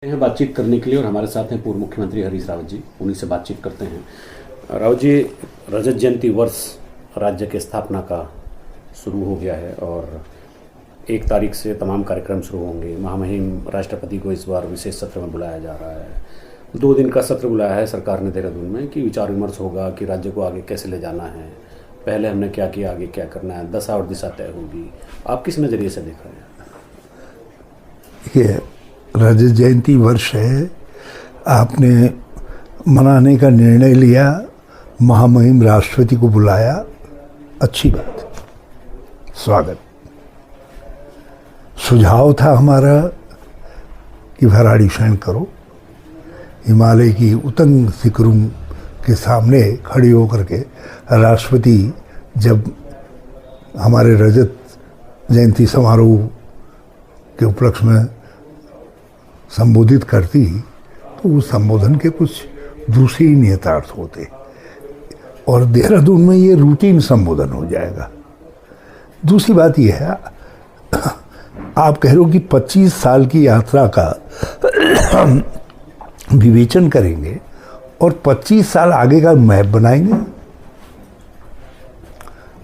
हैं बातचीत करने के लिए और हमारे साथ हैं पूर्व मुख्यमंत्री हरीश रावत जी। उन्हीं से बातचीत करते हैं। रावत जी, रजत जयंती वर्ष राज्य के स्थापना का शुरू हो गया है और 1 तारीख से तमाम कार्यक्रम शुरू होंगे। महामहिम राष्ट्रपति को इस बार विशेष सत्र में बुलाया जा रहा है। 2 दिन का सत्र बुलाया है सरकार ने देहरादून में कि विचार विमर्श होगा कि राज्य को आगे कैसे ले जाना है, पहले हमने क्या किया, आगे क्या करना है, दशा और दिशा तय होगी। आप किस नज़रिए से देख रहे हैं? देखिए, रजत जयंती वर्ष है, आपने मनाने का निर्णय लिया, महामहिम राष्ट्रपति को बुलाया, अच्छी बात, स्वागत। सुझाव था हमारा कि भराड़ी शयन करो, हिमालय की उतंग शिखरों के सामने खड़े होकर के राष्ट्रपति जब हमारे रजत जयंती समारोह के उपलक्ष्य में संबोधित करती तो उस संबोधन के कुछ दूसरे ही निहितार्थ होते और देहरादून में ये रूटीन संबोधन हो जाएगा। दूसरी बात यह है, आप कह रहे हो कि 25 साल की यात्रा का विवेचन करेंगे और 25 साल आगे का मैप बनाएंगे,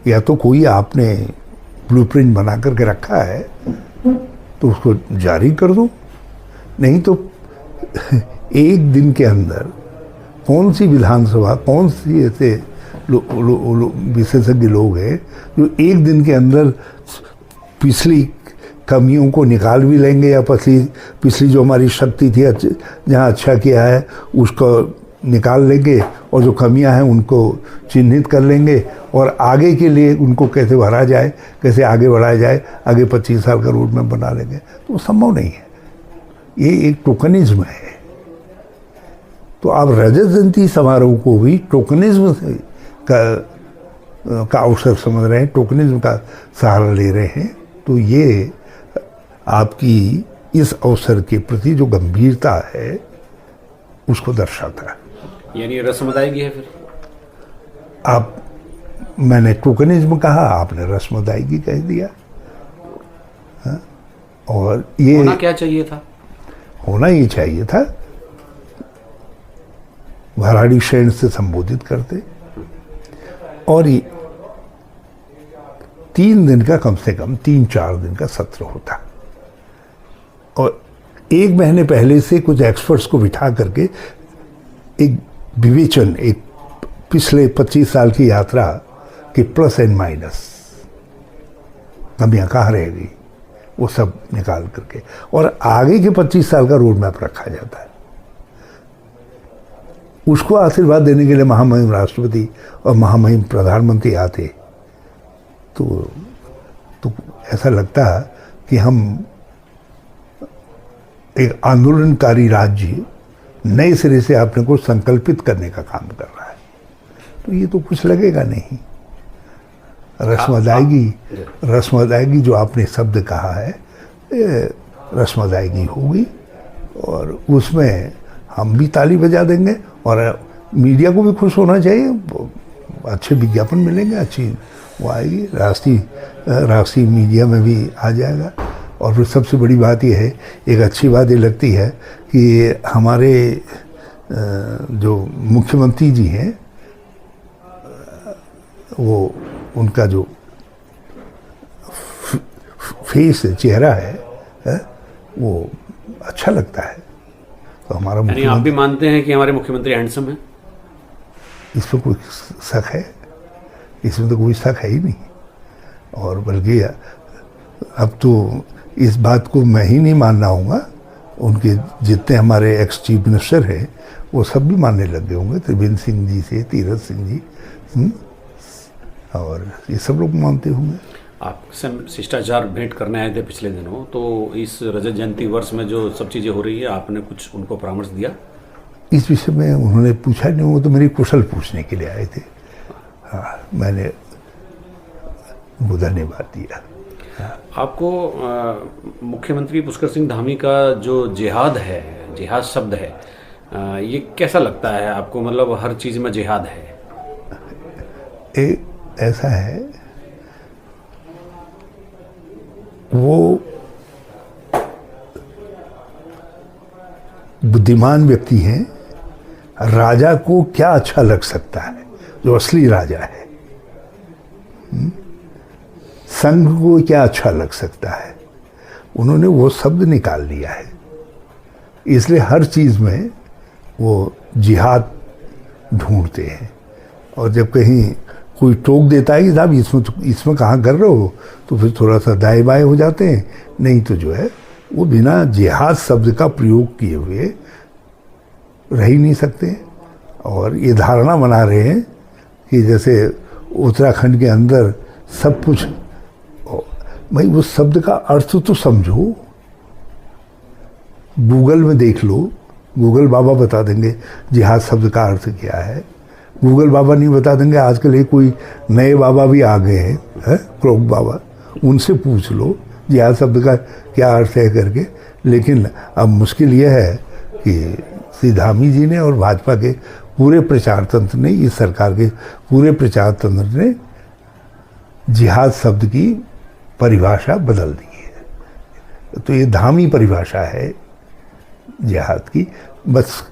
या तो कोई आपने ब्लूप्रिंट बना करके रखा है तो उसको जारी कर दो, नहीं तो एक दिन के अंदर कौन सी विधानसभा, कौन सी ऐसे विशेषज्ञ लोग हैं जो एक दिन के अंदर पिछली कमियों को निकाल भी लेंगे, या पिछली जो हमारी शक्ति थी जहाँ अच्छा किया है उसको निकाल लेंगे और जो कमियां हैं उनको चिन्हित कर लेंगे और आगे के लिए उनको कैसे भरा जाए, कैसे आगे बढ़ाया जाए, आगे 25 साल का रोड मैप बना लेंगे, तो संभव नहीं है। ये एक टोकनिज्म है। तो आप रजत जयंती समारोह को भी टोकनिज्म का अवसर समझ रहे हैं, टोकनिज्म का सहारा ले रहे हैं, तो ये आपकी इस अवसर के प्रति जो गंभीरता है उसको दर्शाता है। यानी रस्म अदायगी है फिर? मैंने टोकनिज्म कहा, आपने रस्म अदायगी कह दिया। और ये होना क्या चाहिए था? होना ही चाहिए था, भराड़ी शयन से संबोधित करते और ये 3 दिन का, कम से कम 3-4 दिन का सत्र होता और 1 महीने पहले से कुछ एक्सपर्ट्स को बिठा करके एक विवेचन, एक पिछले 25 साल की यात्रा के प्लस एंड माइनस, कमियां कहाँ रह गई, वो सब निकाल करके और आगे के 25 साल का रोड मैप रखा जाता है। उसको आशीर्वाद देने के लिए महामहिम राष्ट्रपति और महामहिम प्रधानमंत्री आते तो ऐसा लगता कि हम एक आंदोलनकारी राज्य नए सिरे से अपने को संकल्पित करने का काम कर रहा है, तो ये तो कुछ लगेगा नहीं। रस्म अदायगी जो आपने शब्द कहा है, रस्म अदायगी होगी और उसमें हम भी ताली बजा देंगे और मीडिया को भी खुश होना चाहिए, अच्छे विज्ञापन मिलेंगे, अच्छी वो आएगी, राष्ट्रीय मीडिया में भी आ जाएगा। और फिर सबसे बड़ी बात यह है, एक अच्छी बात ये लगती है कि हमारे जो मुख्यमंत्री जी हैं, वो उनका जो फेस है, चेहरा है, वो अच्छा लगता है। तो हमारा यानी आप भी मानते हैं कि हमारे मुख्यमंत्री हैंडसम हैं? इसमें कोई शक है? इसमें तो कोई शक है ही नहीं। और बल्कि अब तो इस बात को मैं ही नहीं मानना होगा, उनके जितने हमारे एक्स चीफ मिनिस्टर हैं वो सब भी मानने लग गए होंगे, त्रिवेंद्र सिंह जी से तीरथ सिंह जी, और ये सब लोग मानते होंगे। आपसे शिष्टाचार भेंट करने आए थे पिछले दिनों, तो इस रजत जयंती वर्ष में जो सब चीज़ें हो रही है, आपने कुछ उनको परामर्श दिया? इस विषय में उन्होंने पूछा नहीं, वो तो मेरी कुशल पूछने के लिए आए थे। हाँ, मैंने उनको धन्यवाद दिया। आपको मुख्यमंत्री पुष्कर सिंह धामी का जो जिहाद है, जिहाद शब्द है, ये कैसा लगता है आपको? मतलब हर चीज़ में जिहाद है। ऐसा है, वो बुद्धिमान व्यक्ति हैं, राजा को क्या अच्छा लग सकता है, जो असली राजा है। संघ को क्या अच्छा लग सकता है, उन्होंने वो शब्द निकाल लिया है। इसलिए हर चीज़ में वो जिहाद ढूंढते हैं। और जब कहीं कोई टोक देता है कि साहब इसमें कहाँ कर रहे हो, तो फिर थोड़ा सा दाएं बाएं हो जाते हैं। नहीं तो जो है वो बिना जिहाद शब्द का प्रयोग किए हुए रह ही नहीं सकते। और ये धारणा बना रहे हैं कि जैसे उत्तराखंड के अंदर सब कुछ, भाई उस शब्द का अर्थ तो समझो। गूगल में देख लो, गूगल बाबा बता देंगे जिहाद शब्द का अर्थ क्या है। गूगल बाबा नहीं बता देंगे, आजकल एक कोई नए बाबा भी आ गए हैं, क्रोक बाबा, उनसे पूछ लो जिहाद शब्द का क्या अर्थ है करके। लेकिन अब मुश्किल यह है कि श्री धामी जी ने और भाजपा के पूरे प्रचार तंत्र ने, इस सरकार के पूरे प्रचार तंत्र ने जिहाद शब्द की परिभाषा बदल दी है। तो ये धामी परिभाषा है जिहाद की। बस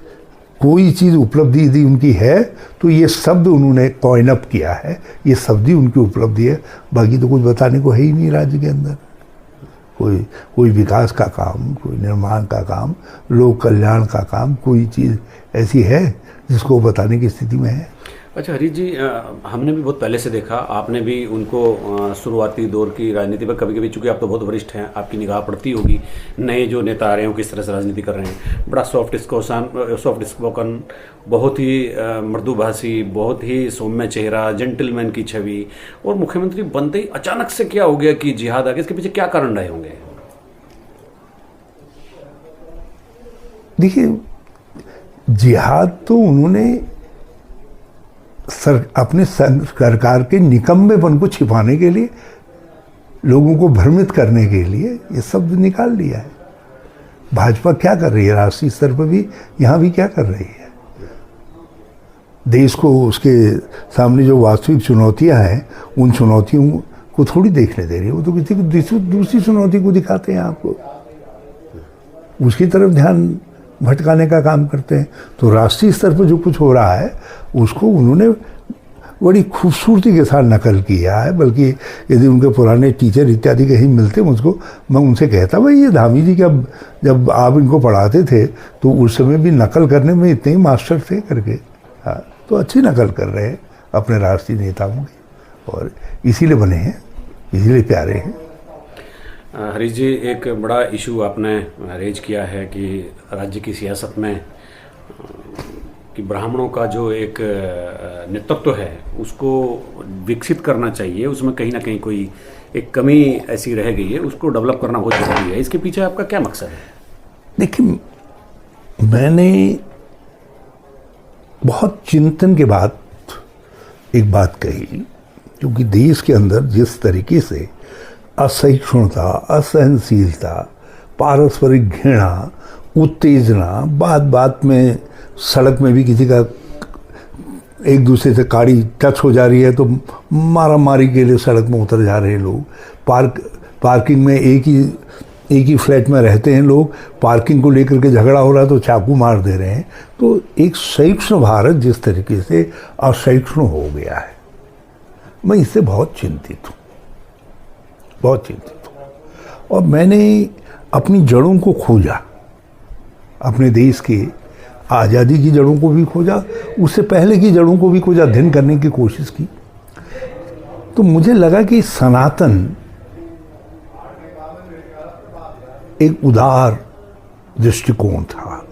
कोई चीज़ उपलब्धि यदि उनकी है तो ये शब्द उन्होंने कॉइन अप किया है, ये शब्द ही उनकी उपलब्धि है। बाकी तो कुछ बताने को है ही नहीं राज्य के अंदर। कोई विकास का काम, कोई निर्माण का काम, लोक कल्याण का काम, कोई चीज़ ऐसी है जिसको बताने की स्थिति में है। अच्छा हरीश जी, हमने भी बहुत पहले से देखा, आपने भी उनको शुरुआती दौर की राजनीति पर कभी कभी, चूंकि आप तो बहुत वरिष्ठ हैं, आपकी निगाह पड़ती होगी नए जो नेता आ रहे हैं किस तरह से राजनीति कर रहे हैं। बड़ा सॉफ्ट स्पोकन, बहुत ही मृदुभाषी, बहुत ही सौम्य चेहरा, जेंटलमैन की छवि, और मुख्यमंत्री बनते ही अचानक से क्या हो गया कि जिहाद आ गया? इसके पीछे क्या कारण रहे होंगे? देखिए, जिहाद तो उन्होंने अपने सरकार के निकम्मेपन को छिपाने के लिए, लोगों को भ्रमित करने के लिए ये शब्द निकाल लिया है। भाजपा क्या कर रही है राष्ट्रीय स्तर पर भी, यहाँ भी क्या कर रही है? देश को उसके सामने जो वास्तविक चुनौतियाँ हैं, उन चुनौतियों को थोड़ी देखने दे रही है। वो तो किसी को दूसरी चुनौती को दिखाते हैं आपको, उसकी तरफ ध्यान भटकाने का काम करते हैं। तो राष्ट्रीय स्तर पर जो कुछ हो रहा है उसको उन्होंने बड़ी खूबसूरती के साथ नकल किया है। बल्कि यदि उनके पुराने टीचर इत्यादि कहीं मिलते मुझको, मैं उनसे कहता भाई ये धामी जी क्या, जब आप इनको पढ़ाते थे तो उस समय भी नकल करने में इतने ही मास्टर थे करके। हाँ, तो अच्छी नकल कर रहे हैं अपने राष्ट्रीय नेताओं की, और इसीलिए बने हैं, इसीलिए प्यारे हैं। हरीश जी, एक बड़ा इशू आपने रेज किया है कि राज्य की सियासत में कि ब्राह्मणों का जो एक नेतृत्व है उसको विकसित करना चाहिए, उसमें कहीं ना कहीं कोई एक कमी ऐसी रह गई है, उसको डेवलप करना बहुत जरूरी है। इसके पीछे आपका क्या मकसद है? देखिए, मैंने बहुत चिंतन के बाद एक बात कही, क्योंकि देश के अंदर जिस तरीके से असहिष्णुता, असहनशीलता, पारस्परिक घृणा, उत्तेजना, बात बात में सड़क में भी किसी का एक दूसरे से गाड़ी टच हो जा रही है तो मारा मारी के लिए सड़क में उतर जा रहे हैं लोग। पार्किंग में एक ही फ्लैट में रहते हैं लोग, पार्किंग को लेकर के झगड़ा हो रहा है तो चाकू मार दे रहे हैं। तो एक सहिष्णु भारत जिस तरीके से असहिष्णु हो गया है, मैं इससे बहुत चिंतित हूँ, बहुत चिंतित हूँ। और मैंने अपनी जड़ों को खोजा, अपने देश के आज़ादी की जड़ों को भी खोजा, उससे पहले की जड़ों को भी खोजा, अध्ययन करने की कोशिश की। तो मुझे लगा कि सनातन एक उदार दृष्टिकोण था,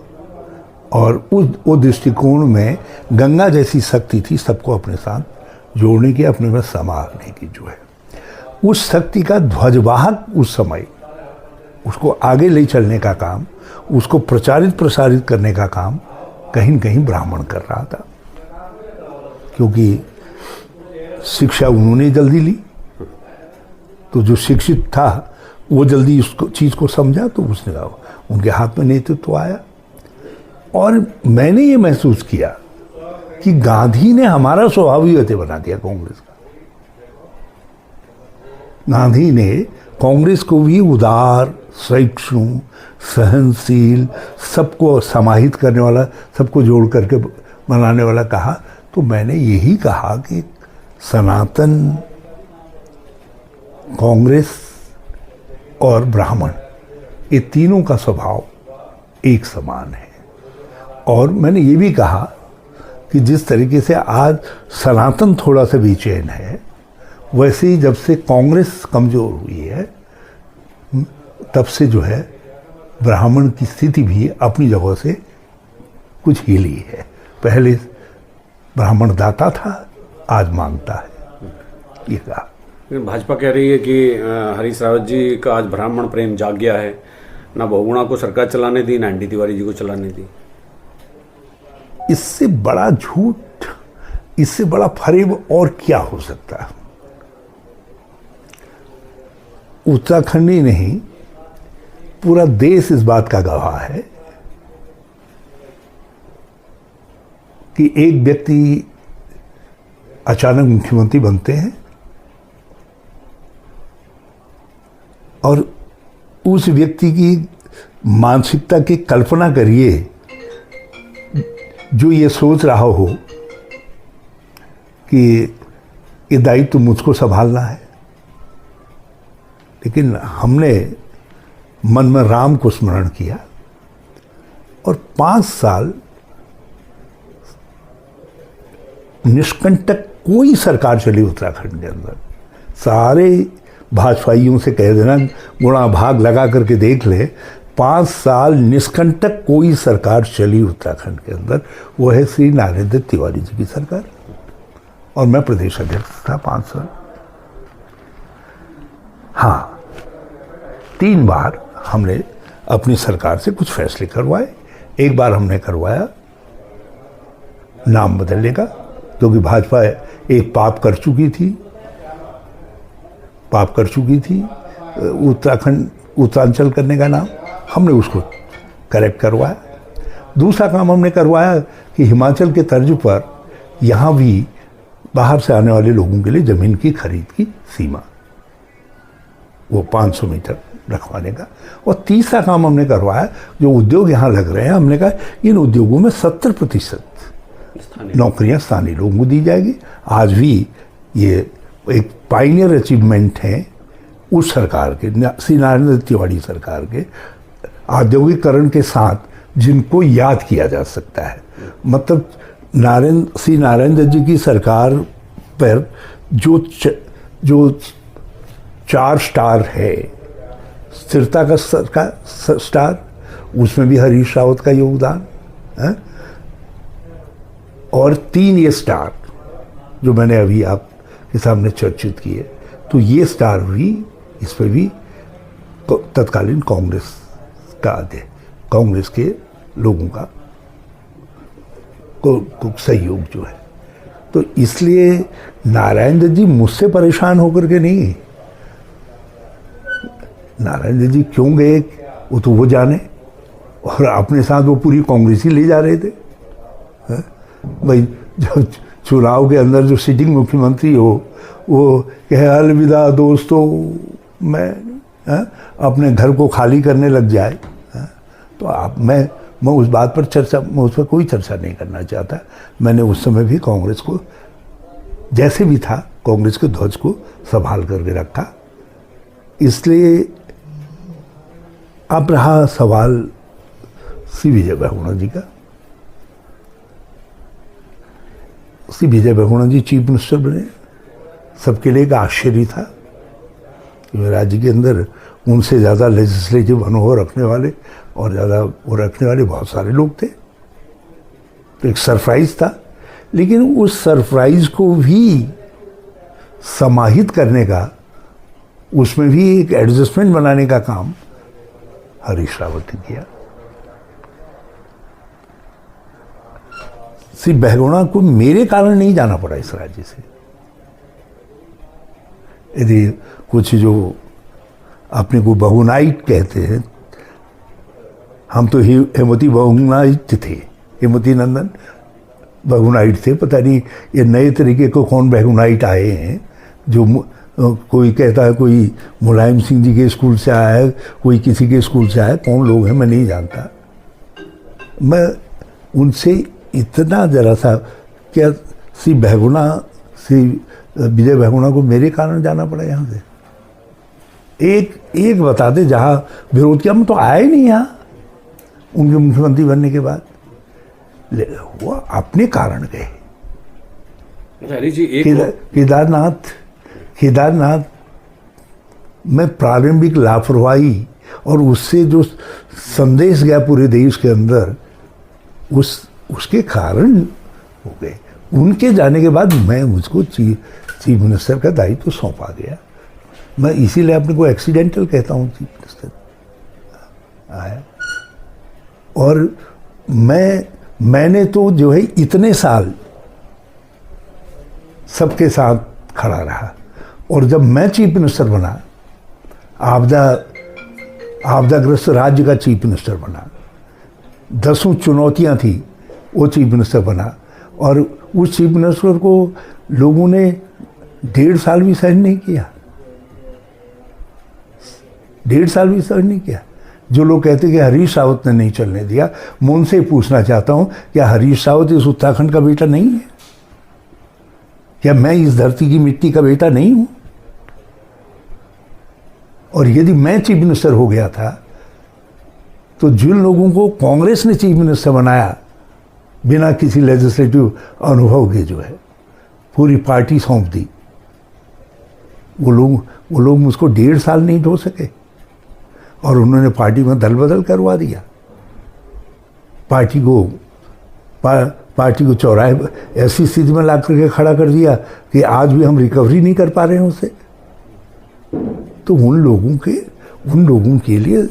और वो दृष्टिकोण में गंगा जैसी शक्ति थी सबको अपने साथ जोड़ने की, अपने में समाने की। जो है उस शक्ति का ध्वजवाहक उस समय, उसको आगे ले चलने का काम, उसको प्रचारित प्रसारित करने का काम कहीं न कहीं ब्राह्मण कर रहा था। क्योंकि शिक्षा उन्होंने जल्दी ली, तो जो शिक्षित था वो जल्दी उस चीज़ को समझा, तो उसने उनके हाथ में नेतृत्व आया। और मैंने ये महसूस किया कि गांधी ने हमारा स्वभाव ही वैसे बना दिया कांग्रेस का। गांधी ने कांग्रेस को भी उदार, सहिष्णु, सहनशील, सबको समाहित करने वाला, सबको जोड़ करके बनाने वाला कहा, तो मैंने यही कहा कि सनातन, कांग्रेस और ब्राह्मण, ये तीनों का स्वभाव एक समान है। और मैंने ये भी कहा कि जिस तरीके से आज सनातन थोड़ा सा बेचैन है, वैसे ही जब से कांग्रेस कमज़ोर हुई है तब से जो है ब्राह्मण की स्थिति भी अपनी जगह से कुछ हिली है। पहले ब्राह्मण दाता था, आज मांगता है, ये कहा। भाजपा कह रही है कि हरीश रावत जी का आज ब्राह्मण प्रेम जाग गया है, ना बहुगुणा को सरकार चलाने दी, ना एनडी तिवारी जी को चलाने दी। इससे बड़ा झूठ, इससे बड़ा फरेब और क्या हो सकता है? उत्तराखंड ही नहीं, पूरा देश इस बात का गवाह है कि एक व्यक्ति अचानक मुख्यमंत्री बनते हैं और उस व्यक्ति की मानसिकता की कल्पना करिए, जो ये सोच रहा हो कि ये दायित्व मुझको संभालना है। लेकिन हमने मन में राम को स्मरण किया और 5 साल निष्कंटक कोई सरकार चली उत्तराखंड के अंदर। सारे भाजपाइयों से कह देना, गुणा भाग लगा करके देख ले, 5 साल निष्कंटक कोई सरकार चली उत्तराखंड के अंदर, वो है श्री नारायण दत्त तिवारी जी की सरकार, और मैं प्रदेश अध्यक्ष था 5 साल। हाँ, 3 बार हमने अपनी सरकार से कुछ फैसले करवाए। एक बार हमने करवाया नाम बदलने का, क्योंकि भाजपा एक पाप कर चुकी थी उत्तराखंड, उत्तरांचल करने का नाम, हमने उसको करेक्ट करवाया। दूसरा काम हमने करवाया कि हिमाचल के तर्ज पर यहाँ भी बाहर से आने वाले लोगों के लिए ज़मीन की खरीद की सीमा, वो 500 मीटर रखवाने का। और तीसरा काम हमने करवाया, जो उद्योग यहाँ लग रहे हैं, हमने कहा इन उद्योगों में 70% नौकरियाँ स्थानीय लोगों को दी जाएगी। आज भी ये एक पायनियर अचीवमेंट है उस सरकार के, श्री नारायण दत्त तिवारी सरकार के, औद्योगिकरण के साथ जिनको याद किया जा सकता है। मतलब श्री नारायण दत्त जी की सरकार पर जो 4 स्टार है, स्थिरता का स्टार, उसमें भी हरीश रावत का योगदान है। और 3 ये स्टार जो मैंने अभी आपके सामने चर्चित किए, तो ये स्टार भी, इस पर भी तत्कालीन कांग्रेस का कांग्रेस के लोगों का को सहयोग जो है। तो इसलिए नारायण दत्त जी मुझसे परेशान होकर के नहीं, नारायण दत्त जी क्यों गए वो तो वो जाने, और अपने साथ वो पूरी कांग्रेस ही ले जा रहे थे। भाई, जो चुनाव के अंदर जो सिटिंग मुख्यमंत्री हो वो कहे अलविदा दोस्तों, मैं अपने घर को खाली करने लग जाए, तो मैं उस बात पर उस पर कोई चर्चा नहीं करना चाहता। मैंने उस समय भी कांग्रेस को जैसे भी था, कांग्रेस के ध्वज को संभाल करके रखा। इसलिए अब रहा सवाल श्री विजय बहुगुणा जी का। श्री विजय बहुगुणा जी चीफ मिनिस्टर बने, सबके लिए एक आश्चर्य था कि राज्य के अंदर उनसे ज़्यादा लेजिस्लेटिव अनुभव रखने वाले और ज़्यादा वो रखने वाले बहुत सारे लोग थे। तो एक सरप्राइज़ था, लेकिन उस सरप्राइज़ को भी समाहित करने का, उसमें भी एक एडजस्टमेंट बनाने का काम हरीश रावत ने किया। श्री बहुगुणा को मेरे कारण नहीं जाना पड़ा इस राज्य से। यदि कुछ जो अपने को बहुनाइट कहते हैं, हम तो हेमवती बहुनाइट थे, हेमवती नंदन बहुनाइट थे। पता नहीं ये नए तरीके को कौन बहुनाइट आए हैं जो कोई कहता है कोई मुलायम सिंह जी के स्कूल से आया है, कोई किसी के स्कूल से आया है, कौन लोग हैं मैं नहीं जानता। मैं उनसे इतना जरा सा, क्या श्री विजय बहुगुणा को मेरे कारण जाना पड़ा यहाँ से? एक बता दे जहाँ विरोध किया, हम तो आए नहीं यहाँ उनके मुख्यमंत्री बनने के बाद। वो अपने कारण गए। हरीश जी, केदारनाथ में प्रारंभिक लापरवाही और उससे जो संदेश गया पूरे देश के अंदर, उसके कारण हो गए। उनके जाने के बाद मुझको चीफ मिनिस्टर का दायित्व तो सौंपा गया। मैं इसीलिए अपने को एक्सीडेंटल कहता हूँ, चीफ मिनिस्टर आया। और मैंने तो जो है इतने साल सबके साथ खड़ा रहा, और जब मैं चीफ मिनिस्टर बना, आपदाग्रस्त राज्य का चीफ मिनिस्टर बना, 10 चुनौतियां थी, वो चीफ मिनिस्टर बना, और उस चीफ मिनिस्टर को लोगों ने 1.5 साल भी सहन नहीं किया। 1.5 साल भी सहन नहीं किया। जो लोग कहते कि हरीश रावत ने नहीं चलने दिया, मैं उनसे पूछना चाहता हूं, क्या हरीश रावत इस उत्तराखंड का बेटा नहीं है? क्या मैं इस धरती की मिट्टी का बेटा नहीं हूं? और यदि मैं चीफ मिनिस्टर हो गया था, तो जिन लोगों को कांग्रेस ने चीफ मिनिस्टर बनाया बिना किसी लेजिस्लेटिव अनुभव के, जो है पूरी पार्टी सौंप दी, वो लोग मुझको 1.5 साल नहीं ढो सके, और उन्होंने पार्टी में दल बदल करवा दिया। पार्टी को चौराहे ऐसी स्थिति में ला करके खड़ा कर दिया कि आज भी हम रिकवरी नहीं कर पा रहे हैं उससे। तो उन लोगों के लिए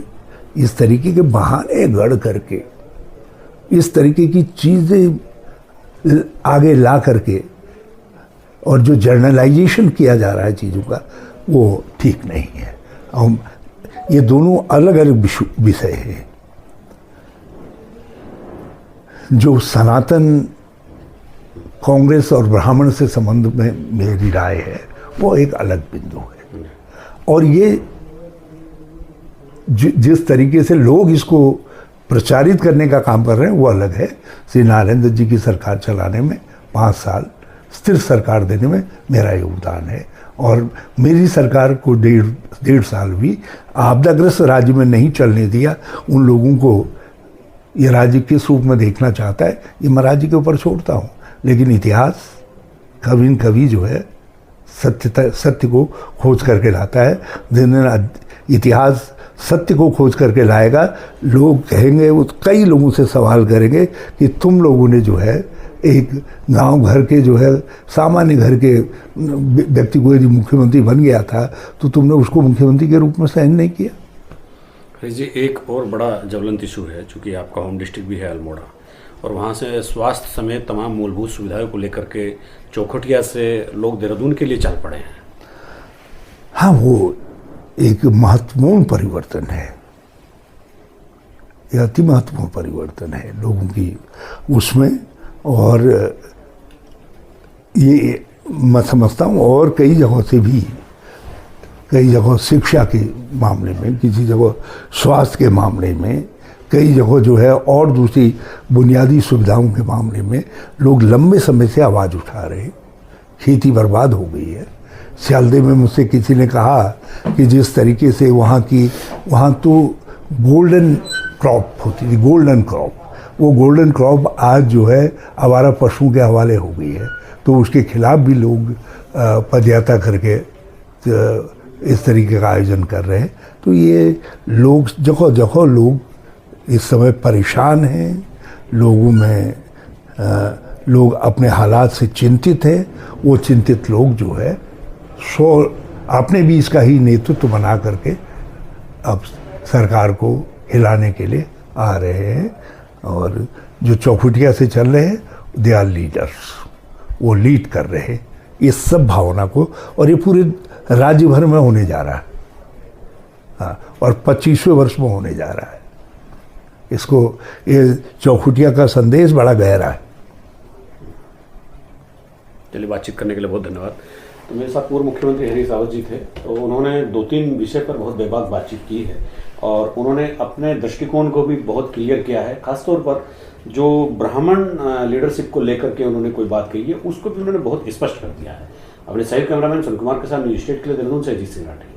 इस तरीके के बहाने गढ़ करके, इस तरीके की चीज़ें आगे ला करके, और जो जर्नलाइजेशन किया जा रहा है चीज़ों का, वो ठीक नहीं है। और ये दोनों अलग अलग विषय हैं। जो सनातन कांग्रेस और ब्राह्मण से संबंध में मेरी राय है, वो एक अलग बिंदु है। और ये जिस तरीके से लोग इसको प्रचारित करने का काम कर रहे हैं, वो अलग है। श्री नारायण जी की सरकार चलाने में 5 साल स्थिर सरकार देने में मेरा योगदान है, और मेरी सरकार को 1.5 साल भी आपदाग्रस्त राज्य में नहीं चलने दिया। उन लोगों को ये राज्य किस रूप में देखना चाहता है, ये मैं राज्य के ऊपर छोड़ता हूँ। लेकिन इतिहास कभी न कभी जो है सत्य को खोज करके लाता है। दिन इतिहास सत्य को खोज करके लाएगा। लोग कहेंगे, वो कई लोगों से सवाल करेंगे कि तुम लोगों ने जो है एक गांव घर के जो है सामान्य घर के व्यक्ति को यदि मुख्यमंत्री बन गया था, तो तुमने उसको मुख्यमंत्री के रूप में सहन नहीं किया। जी, एक और बड़ा ज्वलंत इशू है, चूँकि आपका होम डिस्ट्रिक्ट भी है अल्मोड़ा, और वहाँ से स्वास्थ्य समेत तमाम मूलभूत सुविधाओं को लेकर के चौखटिया से लोग देहरादून के लिए चल पड़े हैं। हाँ, वो एक महत्वपूर्ण परिवर्तन है, यह अति महत्वपूर्ण परिवर्तन है लोगों की उसमें। और ये मैं समझता हूँ, और कई जगहों से भी, कई जगह शिक्षा के मामले में, किसी जगह स्वास्थ्य के मामले में, कई जगह जो है और दूसरी बुनियादी सुविधाओं के मामले में लोग लंबे समय से आवाज़ उठा रहे हैं। खेती बर्बाद हो गई है। सियालदे में मुझसे किसी ने कहा कि जिस तरीके से वहाँ तो गोल्डन क्रॉप होती थी, गोल्डन क्रॉप, वो गोल्डन क्रॉप आज जो है आवारा पशुओं के हवाले हो गई है। तो उसके खिलाफ भी लोग पदयात्रा करके इस तरीके का आयोजन कर रहे हैं। तो ये लोग जगह जगह लोग इस समय परेशान हैं, लोगों में लोग अपने हालात से चिंतित हैं। वो चिंतित लोग जो है अपने भी इसका ही नेतृत्व बना करके अब सरकार को हिलाने के लिए आ रहे हैं। और जो चौखुटिया से चल रहे हैं, दे आर लीडर्स, वो लीड कर रहे हैं इस सब भावना को, और ये पूरे राज्य भर में होने जा रहा है। हाँ, और 25वें वर्ष में होने जा रहा है। इसको, ये चौखुटिया का संदेश बड़ा गहरा है। चलिए, बातचीत करने के लिए बहुत धन्यवाद। तो मेरे साथ पूर्व मुख्यमंत्री हरीश रावत जी थे, तो उन्होंने 2-3 विषय पर बहुत बेबाक बातचीत की है और उन्होंने अपने दृष्टिकोण को भी बहुत क्लियर किया है। खासतौर पर जो ब्राह्मण लीडरशिप को लेकर के उन्होंने कोई बात कही है, उसको भी उन्होंने बहुत स्पष्ट कर दिया है। अपने सहयोगी कैमरामैन सुन कुमार के साथ न्यूज स्टेट के लिए देहरादून से अजीत सिंह राठी।